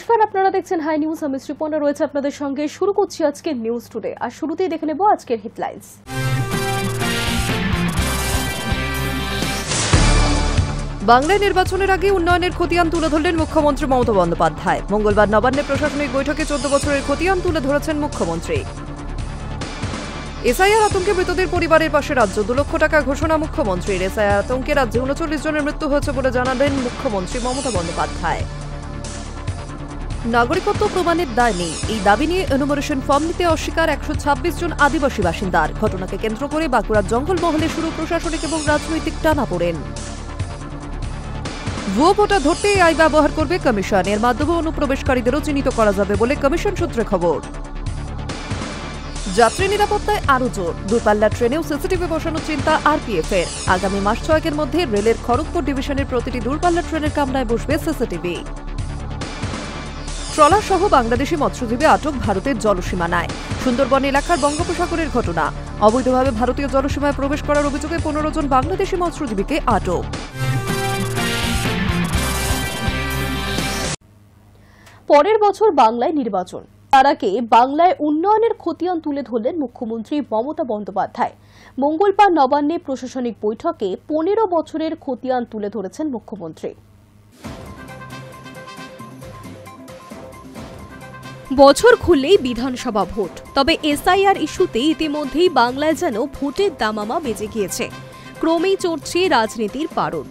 নমস্কার, আপনারা দেখছেন হাই নিউজ। আমি শ্রীপর্ণা রয়েছে আপনাদের সঙ্গে। শুরু করছি আজকের নিউজ টুডে। আর শুরুতেই দেখে নেব আজকের হেডলাইন্স। বাংলায় নির্বাচনের আগে উন্নয়নের খতিয়ান তুলে ধরলেন মুখ্যমন্ত্রী মমতা বন্দ্যোপাধ্যায়। মঙ্গলবার নবান্নে প্রশাসনিক বৈঠকে 14 বছরের খতিয়ান তুলে ধরেছেন মুখ্যমন্ত্রী। এসআইআর আতঙ্কে মৃতদের পরিবারের পাশে রাজ্য। 2 লক্ষ টাকা ঘোষণা মুখ্যমন্ত্রীর। এসআইআর আতঙ্কে রাজ্যে 39 জনের মৃত্যু হয়েছে বলে জানালেন মুখ্যমন্ত্রী মমতা বন্দ্যোপাধ্যায়। নাগরিকত্ব প্রমাণের দায় নেই, এই দাবি নিয়ে এনুমারেশন ফর্ম নিতে অস্বীকার 126 জন আদিবাসী বাসিন্দার। ঘটনাকে কেন্দ্র করে বাঁকুড়ার জঙ্গলমহলে শুরু প্রশাসনিক এবং রাজনৈতিক টানাপোড়েন। ভুয়ো ভোটার ধরতে এআই ব্যবহার করবে কমিশন। এর মাধ্যমে অনুপ্রবেশকারীদেরও চিহ্নিত করা যাবে বলে কমিশন সূত্রে খবর। যাত্রী নিরাপত্তায় আরও জোর। দূরপাল্লার ট্রেনেও সিসিটিভি বসানোর চিন্তা আরপিএফ-এর। আগামী মাস 6 মধ্যে রেলের খড়গপুর ডিভিশনের প্রতিটি দূরপাল্লার ট্রেনের কামরায় বসবে সিসিটিভি। ট্রলার সহ বাংলাদেশি মৎস্যজীবী আটক ভারতের জলসীমানায়। সুন্দরবন এলাকার বঙ্গোপসাগরের ঘটনা। অবৈধভাবে ভারতীয় জলসীমায় প্রবেশ করার অভিযোগে 15 জন বাংলাদেশি মৎস্যজীবীকে আটক। পরের বছর বাংলায় নির্বাচন, তার আগে বাংলায় উন্নয়নের খতিয়ান তুলে ধরলেন মুখ্যমন্ত্রী মমতা বন্দ্যোপাধ্যায়। মঙ্গলবার নবান্নে প্রশাসনিক বৈঠকে 15 বছরের খতিয়ান তুলে ধরেছেন মুখ্যমন্ত্রী। বছর খুললেই বিধানসভা ভোট, তবে এসআইআর ইস্যুতে ইতিমধ্যেই বাংলায় যেন ভোটের দামামা বেজে গিয়েছে। ক্রমেই চড়ছে রাজনীতির পারদ।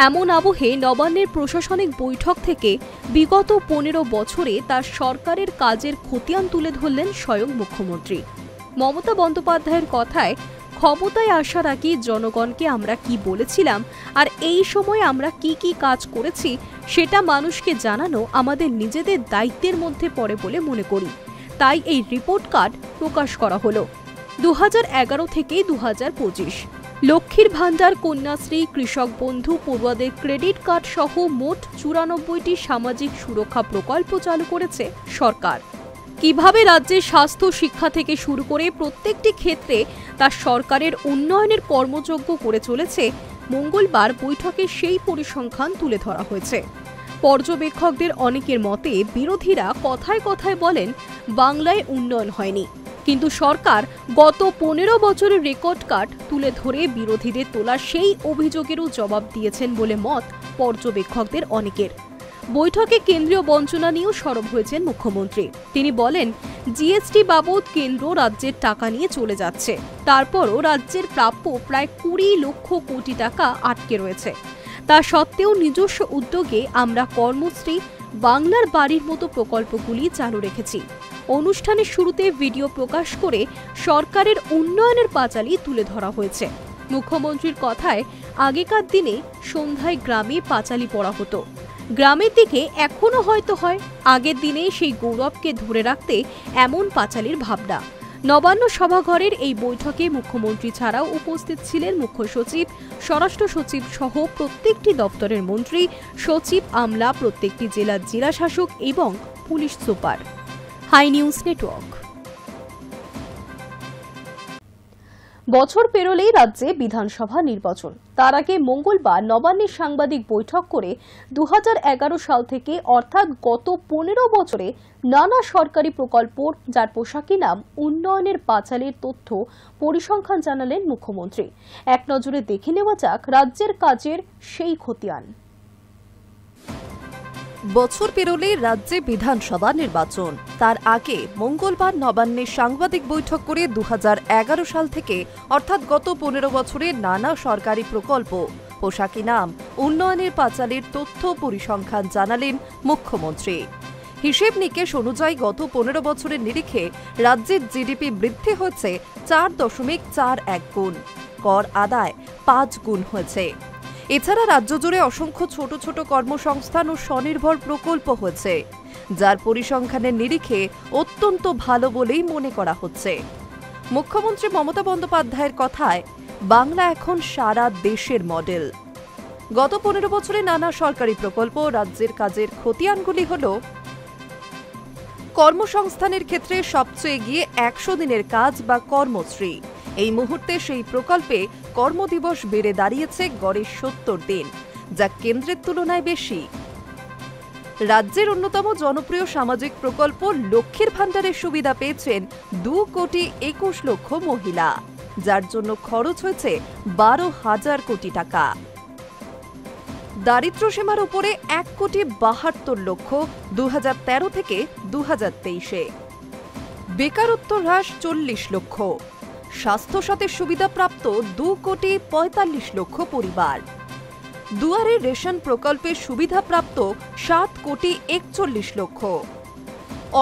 এমন আবহে নবান্নের প্রশাসনিক বৈঠক থেকে বিগত 15 বছরে তার সরকারের কাজের খতিয়ান তুলে ধরলেন স্বয়ং মুখ্যমন্ত্রী। মমতা বন্দ্যোপাধ্যায়ের কথায়, ক্ষমতায় আসার আগে জনগণকে আমরা কি বলেছিলাম আর এই সময় আমরা কি কি কাজ করেছি সেটা মানুষকে জানানো আমাদের নিজেদের দায়িত্বের মধ্যে পড়ে বলে মনে করি। তাই এই রিপোর্ট কার্ড প্রকাশ করা হলো। 2011 থেকে 2025 লক্ষ্মীর ভান্ডার, কন্যাশ্রী, কৃষক বন্ধু, পড়ুয়াদের ক্রেডিট কার্ড সহ মোট 94টি সামাজিক সুরক্ষা প্রকল্প চালু করেছে সরকার। কিভাবে রাজ্যের স্বাস্থ্য, শিক্ষা থেকে শুরু করে প্রত্যেকটি ক্ষেত্রে তার সরকারের উন্নয়নের কর্মযজ্ঞ করে চলেছে, মঙ্গলবার বৈঠকে সেই পরিসংখ্যান তুলে ধরা হয়েছে। পর্যবেক্ষকদের অনেকের মতে, বিরোধীরা কথায় কথায় বলেন বাংলায় উন্নয়ন হয়নি, কিন্তু সরকার গত 15 বছরের রেকর্ড কার্ড তুলে ধরে বিরোধীদের তোলা সেই অভিযোগেরও জবাব দিয়েছেন বলে মত পর্যবেক্ষকদের অনেকের। বৈঠকে কেন্দ্রীয় বঞ্চনা নিয়েও সরব হয়েছেন মুখ্যমন্ত্রী। তিনি বলেন, জিএসটি বাবদ কেন্দ্র রাজ্যের টাকা নিয়ে চলে যাচ্ছে, তারপরও রাজ্যের প্রাপ্য প্রায় 20 লক্ষ কোটি টাকা আটকে রয়েছে। তা সত্ত্বেও নিজস্ব উদ্যোগে আমরা কর্মশ্রী, বাংলার বাড়ির মতো প্রকল্পগুলি চালু রেখেছি। অনুষ্ঠানের শুরুতে ভিডিও প্রকাশ করে সরকারের উন্নয়নের পাঁচালী তুলে ধরা হয়েছে। মুখ্যমন্ত্রীর কথায়, আগেকার দিনে সন্ধ্যায় গ্রামে পাঁচালী পড়া হতো। গ্রামের দিকে এখনো হয়তো হয়। আগের দিনে সেই গৌরবকে ধরে রাখতে এমন পাঁচালীর ভাবনা। নবান্ন সভাঘরের এই বৈঠকে মুখ্যমন্ত্রী ছাড়াও উপস্থিত ছিলেন মুখ্য সচিব, স্বরাষ্ট্র সচিব সহ প্রত্যেকটি দপ্তরের মন্ত্রী, সচিব, আমলা, প্রত্যেকটি জেলার জেলাশাসক এবং police super. Hi news Network. বছর পেরোলেই রাজ্যে বিধানসভা নির্বাচন, তার আগে মঙ্গলবার নবান্নে সাংবাদিক বৈঠক করে 2011 সাল থেকে অর্থাৎ গত 15 বছরে নানা সরকারি প্রকল্প, যার পোশাকি নাম উন্নয়নের পাঁচালীর তথ্য পরিসংখ্যান জানালেন মুখ্যমন্ত্রী। এক নজরে দেখে নেওয়া যাক রাজ্যের কাজের সেই খতিয়ান। বছর পেরোলে রাজ্যে বিধানসভা নির্বাচন, তার আগে মঙ্গলবার নবান্নে সাংবাদিক বৈঠক করে 2011 সাল থেকে অর্থাৎ গত 15 বছরে নানা সরকারি প্রকল্প, পোশাকি নাম উন্নয়নের পাঁচালীর তথ্য পরিসংখ্যান জানালেন মুখ্যমন্ত্রী। হিসেব নিকেশ অনুযায়ী গত 15 বছরের নিরিখে রাজ্যের জিডিপি বৃদ্ধি হয়েছে 4.41 গুণ, কর আদায় 5 গুণ হয়েছে। এছাড়া রাজ্য জুড়ে অসংখ্য ছোট ছোট কর্মসংস্থান ও স্বনির্ভর প্রকল্প হয়েছে, যার পরিসংখ্যানের নিরিখে অত্যন্ত ভালো বলেই মনে করা হচ্ছে। মুখ্যমন্ত্রী মমতা বন্দ্যোপাধ্যায়ের কথায়, বাংলা এখন সারা দেশের মডেল। গত 15 বছরে নানা সরকারি প্রকল্প, রাজ্যের কাজের খতিয়ানগুলি হল: কর্মসংস্থানের ক্ষেত্রে সবচেয়ে এগিয়ে 100 দিনের কাজ বা কর্মশ্রী। এই মুহূর্তে সেই প্রকল্পে কর্মদিবস বেড়ে দাঁড়িয়েছে গড়ে 70 দিন, যা কেন্দ্রের তুলনায় বেশি। রাজ্যের অন্যতম জনপ্রিয় সামাজিক প্রকল্প লক্ষ্মীর ভাণ্ডারের সুবিধা পেয়েছেন 2,21,00,000 মহিলা, যার জন্য খরচ হয়েছে 12,000 কোটি টাকা। দারিদ্র্য সীমার উপরে 1,72,00,000 2013 থেকে 2023-এ। বেকারত্ব হ্রাস 40 লক্ষ। স্বাস্থ্য সাথীর সুবিধা প্রাপ্ত 2,45,00,000 পরিবার। দুয়ারে রেশন প্রকল্পের সুবিধা প্রাপ্ত 7,41,00,000।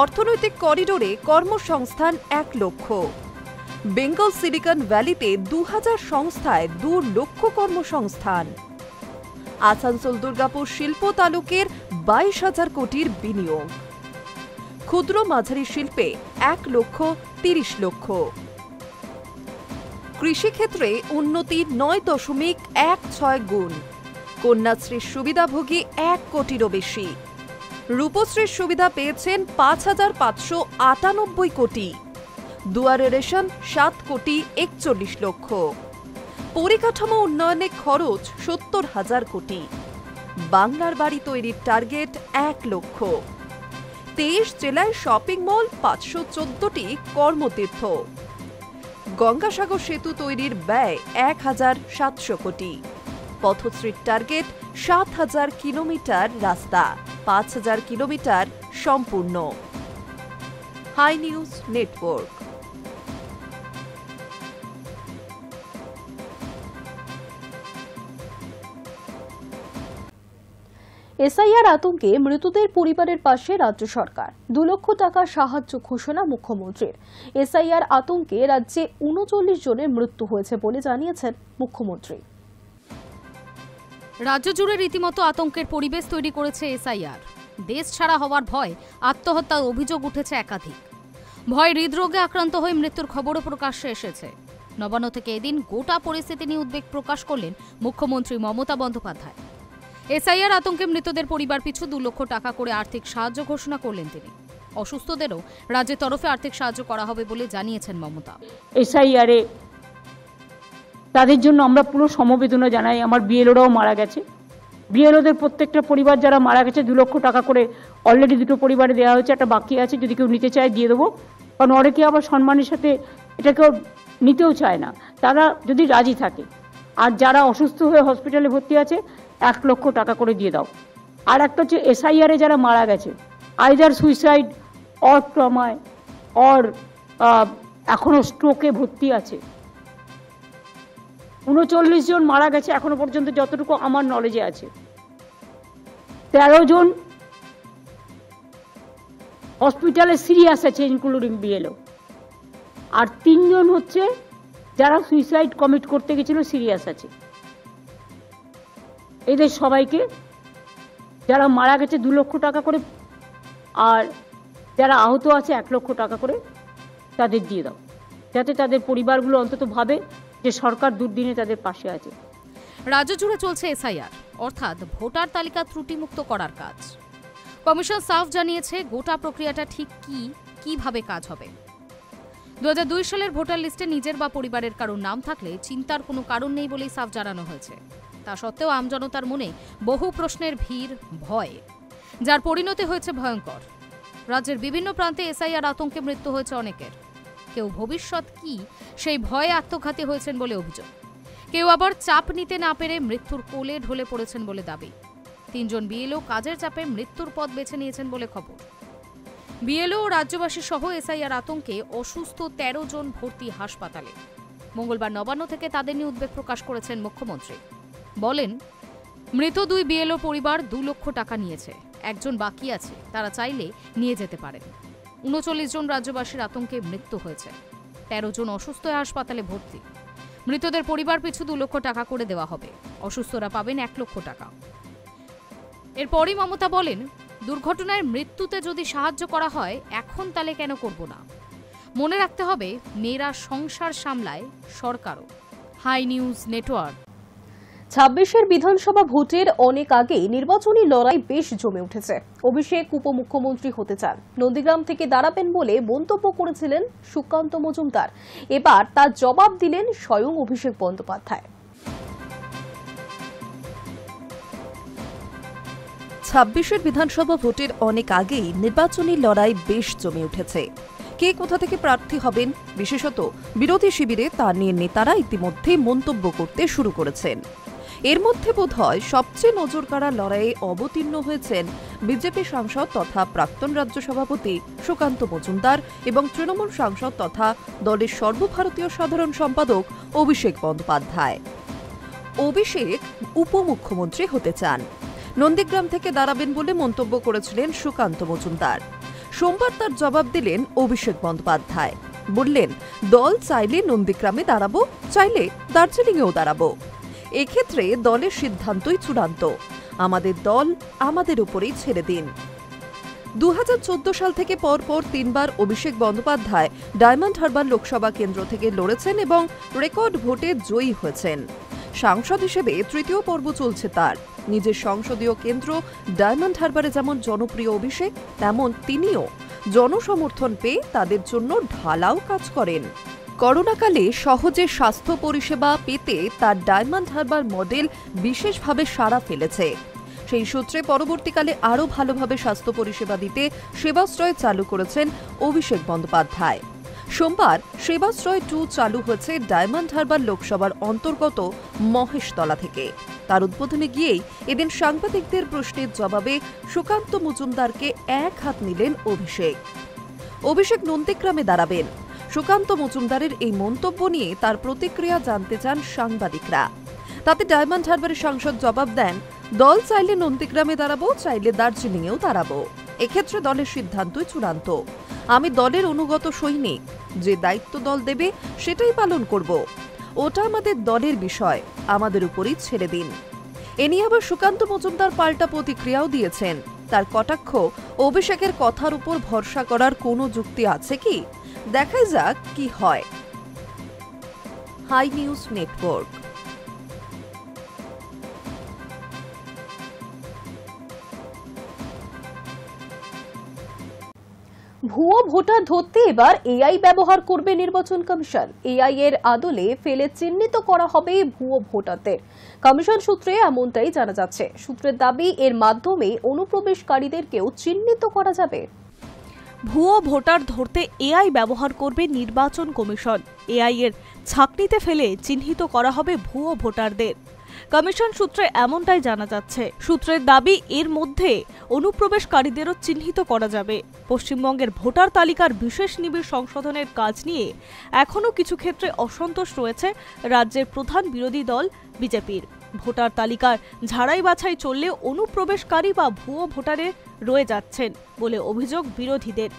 অর্থনৈতিক করিডোরে কর্মসংস্থান 1 লক্ষ। বেঙ্গল সিলিকন ভ্যালিতে 2000 সংস্থায় 2 লক্ষ কর্মসংস্থান। আসানসোল দুর্গাপুর শিল্প তালুকের 22,000 কোটির বিনিয়োগ। ক্ষুদ্র মাঝারি শিল্পে 1,30,00,000। কৃষিক্ষেত্রে উন্নতি 9.16 গুণ। কন্যাশ্রীর সুবিধাভোগী 1 কোটিরও বেশি। রূপশ্রীর সুবিধা পেয়েছেন 5,598 কোটি। দুয়ারে রেশন 7,41,00,000। পরিকাঠামো উন্নয়নে খরচ 70,000 কোটি। বাংলার বাড়ি তৈরির টার্গেট 1 লক্ষ। 23 জেলায় শপিং মল, 514টি কর্মতীর্থ। গঙ্গাসাগর সেতু তৈরির ব্যয় 1,700 কোটি। পথশ্রীর টার্গেট 7,000 কিলোমিটার রাস্তা, 5,000 কিলোমিটার সম্পূর্ণ। High news network. এসআইআর আতঙ্কে মৃতদের পরিবারের পাশে রাজ্য সরকার। 2 লক্ষ টাকা সাহায্য ঘোষণা মুখ্যমন্ত্রীর। এসআইআর আতঙ্কে রাজ্যে 39 জনের মৃত্যু হয়েছে বলে জানিয়েছেন মুখ্যমন্ত্রী। রাজ্য জুড়ে রীতিমতো আতঙ্কের পরিবেশ তৈরি করেছে এসআইআর। দেশ ছাড়া হওয়ার ভয়, আত্মহত্যার অভিযোগ উঠেছে একাধিক। ভয় হৃদরোগে আক্রান্ত হয়ে মৃত্যুর খবরও প্রকাশ্যে এসেছে। নবান্ন থেকে এদিন গোটা পরিস্থিতি নিয়ে উদ্বেগ প্রকাশ করলেন মুখ্যমন্ত্রী মমতা বন্দ্যোপাধ্যায়। এসআইআর আতঙ্কে মৃতদের পরিবার পিছু 2 লক্ষ টাকা করে আর্থিক সাহায্য ঘোষণা করলেন তিনি। অসুস্থদেরও রাজ্যের তরফে আর্থিক সাহায্য করা হবে বলে জানিয়েছেন মমতা। এসআইআরে তাদের জন্য আমরা পুরো সমবেদনা জানাই। আমার বিএলওরাও মারা গেছে। বিএলওদের প্রত্যেকটা পরিবার যারা মারা গেছে 2 লক্ষ টাকা করে অলরেডি 2টো পরিবারে দেওয়া হয়েছে, একটা বাকি আছে, যদি কেউ নিতে চায় দিয়ে দেবো। কারণ অনেকে আবার সম্মানের সাথে এটা কেউ নিতেও চায় না, তারা যদি রাজি থাকে। আর যারা অসুস্থ হয়ে হসপিটালে ভর্তি আছে 1 লক্ষ টাকা করে দিয়ে দাও। আর একটা হচ্ছে এসআইআরে যারা মারা গেছে, আইদার সুইসাইড অর ট্রমায় অর এখনো স্ট্রোকে ভর্তি আছে, 39 জন মারা গেছে এখনো পর্যন্ত যতটুকু আমার নলেজে আছে। 13 জন হসপিটালে সিরিয়াস আছে ইনক্লুডিং বিএলও। আর 3 জন হচ্ছে যারা সুইসাইড কমিট করতে গেছিল সিরিয়াস আছে। এদের সবাইকে যারা মারা গেছে 2 লক্ষ টাকা করে, আর যারা আহত আছে 1 লক্ষ টাকা করে তাদের দিয়ে দাও, যাতে তাদের পরিবারগুলো অন্তত ভাবে যে সরকার দুর্দিনে তাদের পাশে আছে। রাজ্য জুড়ে চলছে এসআইআর, অর্থাৎ ভোটার তালিকা ত্রুটিমুক্ত করার কাজ। কমিশন সাফ জানিয়েছে গোটা প্রক্রিয়াটা ঠিক কিভাবে কাজ হবে। 2002 সালের ভোটার লিস্টে নিজের বা পরিবারের কারোর নাম থাকলে চিন্তার কোনো কারণ নেই বলেই সাফ জানানো হয়েছে। তা সত্ত্বেও আমজনতার মনে বহু প্রশ্নের ভিড়, ভয়, যার পরিণতি হয়েছে ভয়ঙ্কর। রাজ্যের বিভিন্ন প্রান্তে এসআইআর আতঙ্কে মৃত্যু হয়েছে অনেকের। কেউ ভবিষ্যৎ কি সেই ভয়ে আত্মঘাতী হয়েছেন বলে অভিযোগ। কেউ আবার চাপ নিতে না পেরে মৃত্যুর কোলে ঢলে পড়েছেন বলে দাবি। 3 জন বিএলও কাজের চাপে মৃত্যুর পথ বেছে নিয়েছেন বলে খবর। বিএলও ও রাজ্যবাসী সহ এসআইআর আতঙ্কে অসুস্থ 13 জন ভর্তি হাসপাতালে। মঙ্গলবার নবান্ন থেকে তাদের নিয়ে উদ্বেগ প্রকাশ করেছেন মুখ্যমন্ত্রী। বলেন, মৃত 2 বিএলও পরিবার 2 লক্ষ টাকা নিয়েছে, 1 জন বাকি আছে, তারা চাইলে নিয়ে যেতে পারেন। 39 জন রাজ্যবাসীর আতঙ্কে মৃত্যু হয়েছে। 13 জন অসুস্থ হয়ে হাসপাতালে ভর্তি। মৃতদের পরিবার পিছু 2 লক্ষ টাকা করে দেওয়া হবে। অসুস্থরা পাবেন 1 লক্ষ টাকা। এরপরই মমতা বলেন, দুর্ঘটনায় মৃত্যুতে যদি সাহায্য করা হয় এখন তাহলে কেন করব না। মনে রাখতে হবে মেয়েরা সংসার সামলায়, সরকারও। High news network. 26-এর বিধানসভা ভোটের অনেক আগেই নির্বাচনী লড়াই বেশ জমে উঠেছে। অভিষেক উপমুখ্যমন্ত্রী হতে চান, নন্দীগ্রাম থেকে দাঁড়াবেন বলে মন্তব্য করেছিলেন সুকান্ত মজুমদার। এবার তার জবাব দিলেন স্বয়ং অভিষেক বন্দ্যোপাধ্যায়। 2026-এর বিধানসভা ভোটের অনেক আগেই নির্বাচনী লড়াই বেশ জমে উঠেছে। কে কোথা থেকে প্রার্থী হবেন, বিশেষত বিরোধী শিবিরে তা নিয়ে নেতারা ইতিমধ্যে মন্তব্য করতে শুরু করেছেন। এর মধ্যে বোধহয় সবচেয়ে নজরকাড়া লড়াইয়ে অবতীর্ণ হয়েছেন বিজেপি সাংসদ তথা প্রাক্তন রাজ্য সভাপতি সুকান্ত মজুমদার এবং তৃণমূল সাংসদ তথা দলের সর্বভারতীয় সাধারণ সম্পাদক অভিষেক বন্দ্যোপাধ্যায়। অভিষেক উপমুখ্যমন্ত্রী হতে চান, নন্দীগ্রাম থেকে দাঁড়াবেন বলে মন্তব্য করেছিলেন সুকান্ত মজুমদার। সোমবার তার জবাব দিলেন অভিষেক বন্দ্যোপাধ্যায়। বললেন, দল চাইলে নন্দীগ্রামে দাঁড়াবো, চাইলে দার্জিলিংয়েও দাঁড়াবো। এক্ষেত্রে দলের সিদ্ধান্তই চূড়ান্ত। আমাদের দল আমাদের উপরেই ছেড়ে দিন। 2014 সাল থেকে পরপর 3 বার অভিষেক বন্দ্যোপাধ্যায় ডায়মন্ড হারবার লোকসভা কেন্দ্র থেকে লড়েছেন এবং রেকর্ড ভোটে জয়ী হয়েছেন। সাংসদ হিসেবে তৃতীয় পর্ব চলছে তার। নিজের সংসদীয় কেন্দ্র ডায়মন্ড হারবারে যেমন জনপ্রিয় অভিষেক, তেমন তিনিও জনসমর্থন পেয়ে তাদের জন্য ঢালাও কাজ করেন। করোনাকালে সহজে স্বাস্থ্য পরিষেবা পেতে তার ডায়মন্ড হারবার মডেল বিশেষভাবে সাড়া ফেলেছে। সেই সূত্রে পরবর্তীকালে আরও ভালোভাবে স্বাস্থ্য পরিষেবা দিতে সেবাশ্রয় চালু করেছেন অভিষেক বন্দ্যোপাধ্যায়। সোমবার সেবাশ্রয় 2 চালু হয়েছে ডায়মন্ড হারবার লোকসভার অন্তর্গত মহেশতলা থেকে। তার উদ্বোধনে গিয়েই এদিন সাংবাদিকদের প্রশ্নের জবাবে সুকান্ত মজুমদারকে এক হাত নিলেন অভিষেক। অভিষেক নন্দীগ্রামে দাঁড়াবেন। সুকান্ত মজুমদারের এই মন্তব্য নিয়ে তার প্রতিক্রিয়া জানতে চান সাংবাদিকরা। তাতে ডায়মন্ড হারবারের সাংসদ জবাব দেন, দল চাইলে নন্দীগ্রামে দাঁড়াবো, চাইলে দার্জিলিংয়েও দাঁড়াবো। এক্ষেত্রে দলের সিদ্ধান্তই চূড়ান্ত। আমি দলের অনুগত সৈনিক, যে দায়িত্ব দল দেবে সেটাই পালন করব। ওটা আমাদের দলের বিষয়, আমাদের উপরই ছেড়ে দিন। এ নিয়ে আবার সুকান্ত মজুমদার পাল্টা প্রতিক্রিয়াও দিয়েছেন। তার কটাক্ষ, অভিষেকের কথার উপর ভরসা করার কোনো যুক্তি আছে কি? দেখাই যাক কি হয়। Hi news Network. ভুয়ো ভোটার ধরতে এবার এআই ব্যবহার করবে নির্বাচন কমিশন। এআই এর আদলে ফেলে চিহ্নিত করা হবে ভুয়ো ভোটারদের। কমিশন সূত্রে এমনটাই জানা যাচ্ছে। সূত্রের দাবি, এর মাধ্যমে অনুপ্রবেশকারীদেরকেও চিহ্নিত করা যাবে। ভুয়ো ভোটার ধরতে এআই ব্যবহার করবে নির্বাচন কমিশন। এআই এর ছাঁকনিতে ফেলে চিহ্নিত করা হবে ভুয়ো ভোটারদের। কমিশন সূত্রে এমনটাই জানা যাচ্ছে। সূত্রের দাবি, এর মধ্যে অনুপ্রবেশকারীদেরও চিহ্নিত করা যাবে। পশ্চিমবঙ্গের ভোটার তালিকার বিশেষ নিবিড় সংশোধনের কাজ নিয়ে এখনও কিছু ক্ষেত্রে অসন্তোষ রয়েছে রাজ্যের প্রধান বিরোধী দল বিজেপির। ভোটার তালিকার ঝাড়াই বাছাই চললে অনুপ্রবেশকারী বা ভুয়ো ভোটারে রয়ে যাচ্ছেন বলে অভিযোগ বিরোধীদের।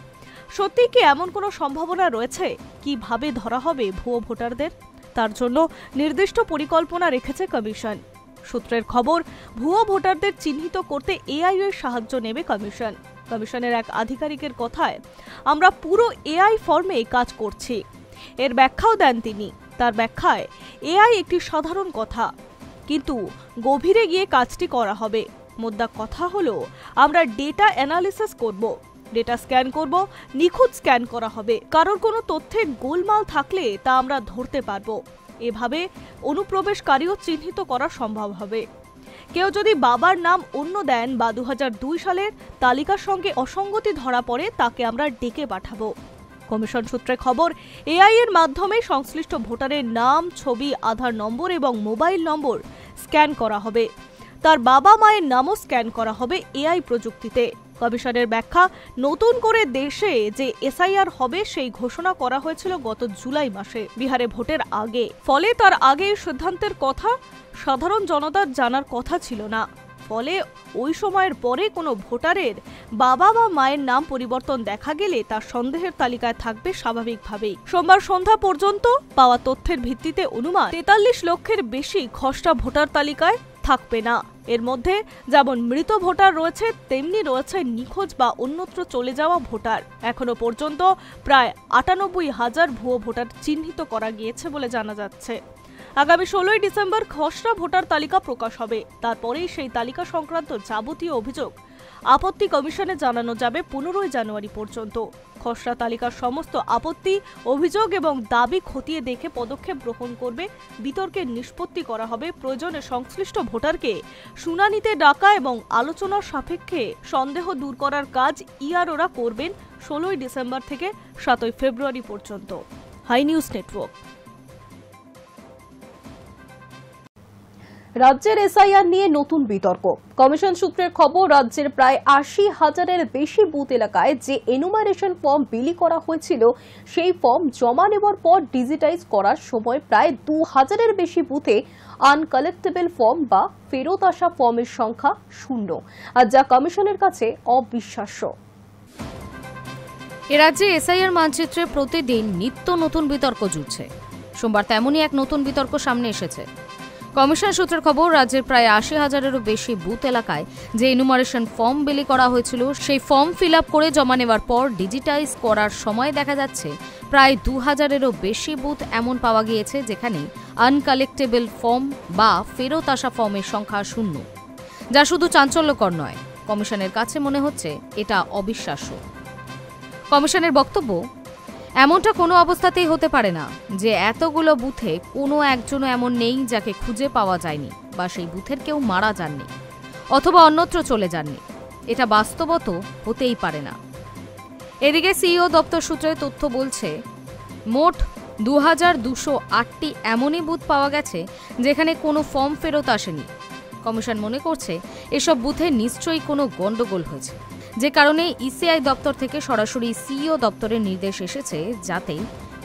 সত্যি কি এমন কোনো সম্ভাবনা রয়েছে? কিভাবে ধরা হবে ভুয়ো ভোটারদের? তার জন্য নির্দিষ্ট পরিকল্পনা রেখেছে কমিশন। সূত্রের খবর, ভুয়ো ভোটারদের চিহ্নিত করতে এআই এর সাহায্য নেবে কমিশন। কমিশনের এক আধিকারিকের কথায়, আমরা পুরো এআই ফর্মে কাজ করছি। এর ব্যাখ্যাও দেন তিনি। তার ব্যাখ্যায়, এআই একটি সাধারণ কথা, কিন্তু গভীরে গিয়ে কাজটি করা হবে। মোদ্দা কথা হলো, আমরা ডেটা অ্যানালিসিস করব, ডেটা স্ক্যান করব, নিখুঁত স্ক্যান করা হবে। কারোর কোনো তথ্যের গোলমাল থাকলে তা আমরা ধরতে পারবো। এভাবে অনুপ্রবেশকারীও চিহ্নিত করা সম্ভব হবে। কেউ যদি বাবার নাম অন্য দেন বা 2002 সালের তালিকার সঙ্গে অসঙ্গতি ধরা পড়ে, তাকে আমরা ডেকে পাঠাবো। কমিশন সূত্রে খবর, এআই এর মাধ্যমে সংশ্লিষ্ট ভোটারের নাম, ছবি, আধার নম্বর এবং মোবাইল নম্বর স্ক্যান করা হবে। তার বাবা মায়ের নামও স্ক্যান করা হবে এআই প্রযুক্তিতে। কমিশনের ব্যাখ্যা, নতুন করে দেশে যে এসআইআর হবে সেই ঘোষণা করা হয়েছিল গত জুলাই মাসে, বিহারে ভোটের আগে। ফলে তার আগে সিদ্ধান্তের কথা সাধারণ জনতার জানার কথা ছিল না। ফলে ওই সময়ের পরে কোনো ভোটারের বাবা বা মায়ের নাম পরিবর্তন দেখা গেলে তার সন্দেহের তালিকায় থাকবে স্বাভাবিকভাবেই। সোমবার সন্ধ্যা পর্যন্ত পাওয়া তথ্যের ভিত্তিতে অনুমান 43 লক্ষের বেশি খসড়া ভোটার তালিকায় থাকবে না। এর মধ্যে যেমন মৃত ভোটার রয়েছে, তেমনি রয়েছে নিখোঁজ বা অন্যত্র চলে যাওয়া ভোটার। এখনো পর্যন্ত প্রায় 98,000 ভুয়ো ভোটার চিহ্নিত করা গিয়েছে বলে জানা যাচ্ছে। আগামী 16 ডিসেম্বর খসড়া ভোটার তালিকা প্রকাশ হবে। তারপরেই সেই তালিকা সংক্রান্ত যাবতীয় অভিযোগ আপত্তি কমিশনে জানানো যাবে 15 জানুয়ারি পর্যন্ত। খসড়া তালিকার সমস্ত আপত্তি, অভিযোগ এবং দাবি খতিয়ে দেখে পদক্ষেপ গ্রহণ করবে। বিতর্কের নিষ্পত্তি করা হবে। প্রয়োজনে সংশ্লিষ্ট ভোটারকে শুনানিতে ডাকা এবং আলোচনার সাপেক্ষে সন্দেহ দূর করার কাজ ইআরওরা করবেন 16 ডিসেম্বর থেকে 7 ফেব্রুয়ারি পর্যন্ত। Hi news Network. রাজ্যের এসআইআর নিয়ে নতুন বিতর্ক। কমিশন সূত্রের খবর, রাজ্যের প্রায় 80,000-এর বেশি বুথ এলাকায় যে এনুমারেশন ফর্ম বিলি করা হয়েছিল সেই ফর্ম জমা নেওয়ার পর ডিজিটাইজ করার সময় প্রায় 2,000-এর বেশি বুথে আনকালেক্টেবল ফর্ম বা ফেরত আসা ফর্মের সংখ্যা 0, আর যা কমিশনের কাছে অবিশ্বাস্য। এ রাজ্যে এসআইআর মানচিত্রে প্রতিদিন নিত্য নতুন বিতর্ক জুড়ছে। সোমবার তেমনই এক নতুন বিতর্ক সামনে এসেছে। কমিশন সূত্রের খবর, রাজ্যের প্রায় 80,000-এরও বেশি বুথ এলাকায় যে এনুমারেশন ফর্ম বিলি করা হয়েছিল সেই ফর্ম ফিল আপ করে জমা নেওয়ার পর ডিজিটাইজ করার সময় দেখা যাচ্ছে প্রায় 2,000-এরও বেশি বুথ এমন পাওয়া গিয়েছে যেখানে আনকালেক্টেবল ফর্ম বা ফেরত আসা ফর্মের সংখ্যা 0, যা শুধু চাঞ্চল্যকর নয়, কমিশনের কাছে মনে হচ্ছে এটা অবিশ্বাস্য। কমিশনের বক্তব্য, এমনটা কোনো অবস্থাতেই হতে পারে না যে এতগুলো বুথে কোনো একজনও এমন নেই যাকে খুঁজে পাওয়া যায়নি বা সেই বুথের কেউ মারা যাননি অথবা অন্যত্র চলে যাননি। এটা বাস্তবত হতেই পারে না। এদিকে সিইও দপ্তর সূত্রে তথ্য বলছে, মোট 2,208টি এমনই বুথ পাওয়া গেছে যেখানে কোনো ফর্ম ফেরত আসেনি। কমিশন মনে করছে এসব বুথে নিশ্চয়ই কোনো গন্ডগোল হয়েছে, যে কারণে ইসিআই দপ্তর থেকে সরাসরি সিইও দপ্তরের নির্দেশ এসেছে যাতে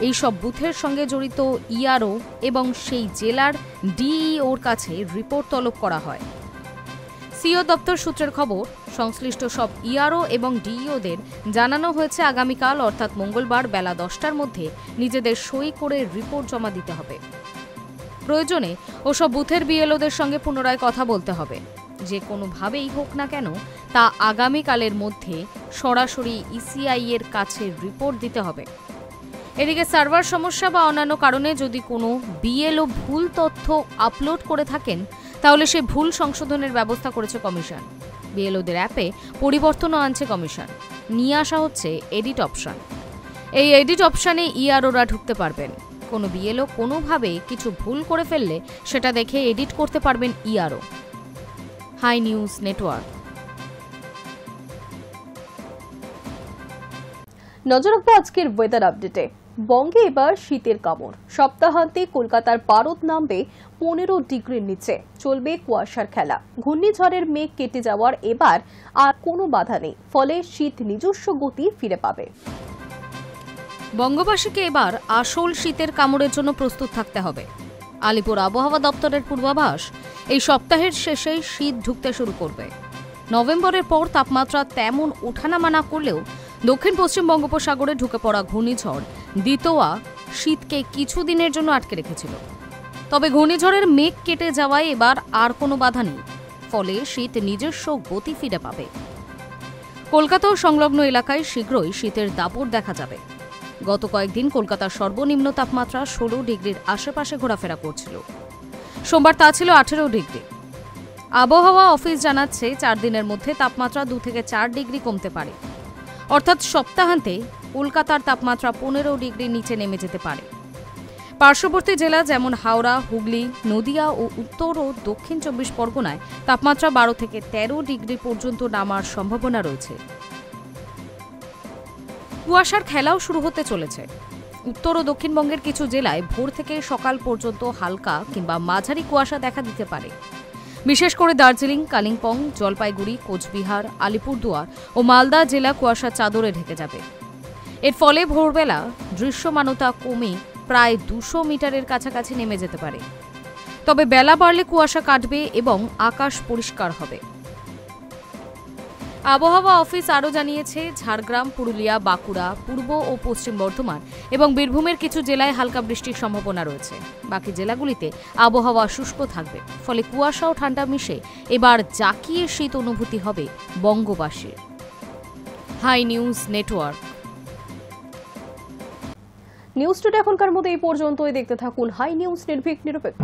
এই সব বুথের সঙ্গে জড়িত ইআরও এবং সেই জেলার ডিইওর কাছে রিপোর্ট তলব করা হয়। সিইও দপ্তর সূত্রের খবর, সংশ্লিষ্ট সব ইআরও এবং ডিইওদের জানানো হয়েছে আগামীকাল অর্থাৎ মঙ্গলবার বেলা 10টার মধ্যে নিজেদের সই করে রিপোর্ট জমা দিতে হবে। প্রয়োজনে ওসব বুথের বিএলওদের সঙ্গে পুনরায় কথা বলতে হবে। যে কোনোভাবেই হোক না কেন তা আগামীকালের মধ্যে সরাসরি ইসিআই এর কাছে রিপোর্ট দিতে হবে। এদিকে সার্ভার সমস্যা বা অন্যান্য কারণে যদি কোনো বিএলও ভুল তথ্য আপলোড করে থাকেন তাহলে সেই ভুল সংশোধনের ব্যবস্থা করেছে কমিশন। বিএলওদের অ্যাপে পরিবর্তনও আনছে কমিশন। নিয়ে আসা হচ্ছে এডিট অপশন। এই এডিট অপশনে ইআরওরা ঢুকতে পারবেন। কোনো বিএলও কোনোভাবে কিছু ভুল করে ফেললে সেটা দেখে এডিট করতে পারবেন ইআরও। High news network. নজর রাখবো আজকের ওয়েদার আপডেটে। বঙ্গে এবার শীতের কামড়। সপ্তাহান্তে কলকাতার পারদ নামবে 15 ডিগ্রির নিচে। চলবে কুয়াশার খেলা। ঘূর্ণিঝড়ের মেঘ কেটে যাওয়ার এবার আর কোনো বাধা নেই, ফলে শীত নিজস্ব গতি ফিরে পাবে। বঙ্গবাসীকে এবার আসল শীতের কামড়ের জন্য প্রস্তুত থাকতে হবে। আলিপুর আবহাওয়া দপ্তরের পূর্বাভাস, এই সপ্তাহের শেষেই শীত ঢুকতে শুরু করবে। নভেম্বরের পর তাপমাত্রা তেমন ওঠানামা না করলেও দক্ষিণ পশ্চিম বঙ্গোপসাগরে ঢুকে পড়া ঘূর্ণিঝড় দিতোয়া শীতকে কিছুদিনের জন্য আটকে রেখেছিল। তবে ঘূর্ণিঝড়ের মেঘ কেটে যাওয়ায় এবার আর কোনো বাধা নেই, ফলে শীত নিজস্ব গতি ফিরে পাবে। কলকাতা ও সংলগ্ন এলাকায় শীঘ্রই শীতের দাপট দেখা যাবে। গত কয়েকদিন কলকাতার সর্বনিম্ন তাপমাত্রা 16 ডিগ্রির আশেপাশে ঘোরাফেরা করছিল। সোমবার তা ছিল 18 ডিগ্রি। আবহাওয়া অফিস জানাচ্ছে 4 দিনের মধ্যে তাপমাত্রা 2 থেকে 4 ডিগ্রি কমতে পারে। অর্থাৎ সপ্তাহান্তে কলকাতার তাপমাত্রা 15 ডিগ্রির নিচে নেমে যেতে পারে। পার্শ্ববর্তী জেলা যেমন হাওড়া, হুগলি, নদিয়া ও উত্তর ও দক্ষিণ 24 পরগনায় তাপমাত্রা 12 থেকে 13 ডিগ্রি পর্যন্ত নামার সম্ভাবনা রয়েছে। কুয়াশার খেলাও শুরু হতে চলেছে। উত্তর ও দক্ষিণবঙ্গের কিছু জেলায় ভোর থেকে সকাল পর্যন্ত হালকা কিংবা মাঝারি কুয়াশা দেখা দিতে পারে। বিশেষ করে দার্জিলিং, কালিম্পং, জলপাইগুড়ি, কোচবিহার, আলিপুরদুয়ার ও মালদা জেলা কুয়াশার চাদরে ঢেকে যাবে। এর ফলে ভোরবেলা দৃশ্যমানতা কমে প্রায় 200 মিটারের কাছাকাছি নেমে যেতে পারে। তবে বেলা বাড়লে কুয়াশা কাটবে এবং আকাশ পরিষ্কার হবে। আবহাওয়া অফিস আরও জানিয়েছে, ঝাড়গ্রাম, পুরুলিয়া, বাঁকুড়া, পূর্ব ও পশ্চিম বর্ধমান এবং বীরভূমের কিছু জেলায় হালকা বৃষ্টির সম্ভাবনা রয়েছে। বাকি জেলাগুলিতে আবহাওয়া শুষ্ক থাকবে, ফলে কুয়াশা ও ঠান্ডা মিশে এবার জাঁকিয়ে শীত অনুভূতি হবে বঙ্গবাসীর। Hi news network. News today এখনকার মতো এই পর্যন্তই। দেখতে থাকুন হাই নিউজ, নির্ভীক নিরপেক্ষ।